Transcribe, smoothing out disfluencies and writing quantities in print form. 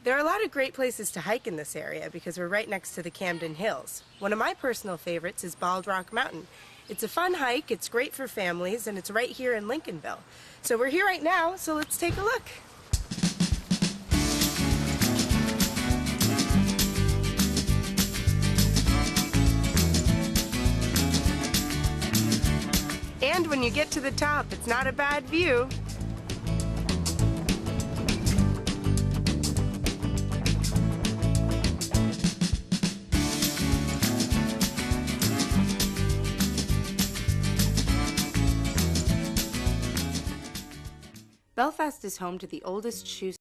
There are a lot of great places to hike in this area because we're right next to the Camden Hills. One of my personal favorites is Bald Rock Mountain. It's a fun hike, it's great for families, and it's right here in Lincolnville. So we're here right now, so let's take a look. And when you get to the top, it's not a bad view. Belfast is home to the oldest shoe